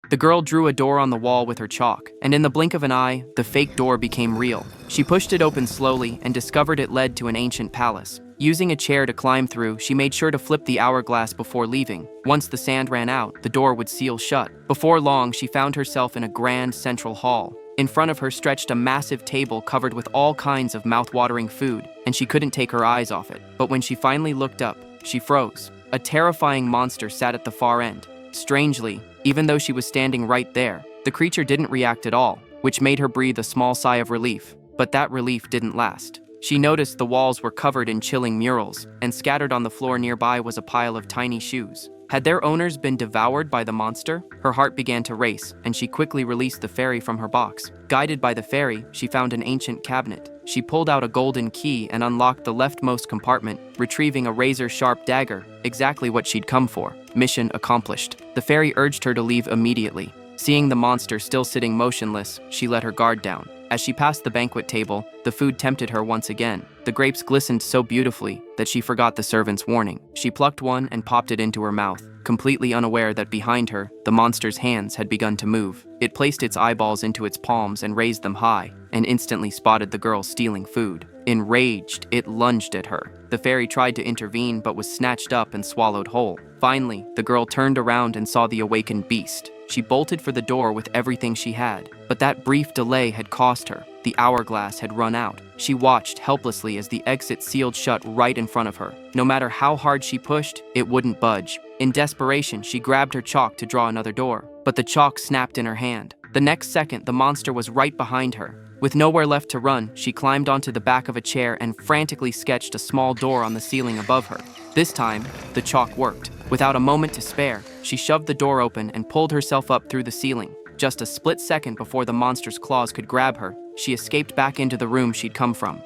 The girl drew a door on the wall with her chalk, and in the blink of an eye, the fake door became real. She pushed it open slowly and discovered it led to an ancient palace. Using a chair to climb through, she made sure to flip the hourglass before leaving. Once the sand ran out, the door would seal shut. Before long, she found herself in a grand central hall. In front of her stretched a massive table covered with all kinds of mouth-watering food, and she couldn't take her eyes off it. But when she finally looked up, she froze. A terrifying monster sat at the far end. Strangely, even though she was standing right there, the creature didn't react at all, which made her breathe a small sigh of relief. But that relief didn't last. She noticed the walls were covered in chilling murals, and scattered on the floor nearby was a pile of tiny shoes. Had their owners been devoured by the monster? Her heart began to race, and she quickly released the fairy from her box. Guided by the fairy, she found an ancient cabinet. She pulled out a golden key and unlocked the leftmost compartment, retrieving a razor-sharp dagger, exactly what she'd come for. Mission accomplished. The fairy urged her to leave immediately. Seeing the monster still sitting motionless, she let her guard down. As she passed the banquet table, the food tempted her once again. The grapes glistened so beautifully that she forgot the servant's warning. She plucked one and popped it into her mouth, completely unaware that behind her, the monster's hands had begun to move. It placed its eyeballs into its palms and raised them high, and instantly spotted the girl stealing food. Enraged, it lunged at her. The fairy tried to intervene but was snatched up and swallowed whole. Finally, the girl turned around and saw the awakened beast. She bolted for the door with everything she had, but that brief delay had cost her. The hourglass had run out. She watched helplessly as the exit sealed shut right in front of her. No matter how hard she pushed, it wouldn't budge. In desperation, she grabbed her chalk to draw another door, but the chalk snapped in her hand. The next second, the monster was right behind her. With nowhere left to run, she climbed onto the back of a chair and frantically sketched a small door on the ceiling above her. This time, the chalk worked. Without a moment to spare, she shoved the door open and pulled herself up through the ceiling. Just a split second before the monster's claws could grab her, she escaped back into the room she'd come from.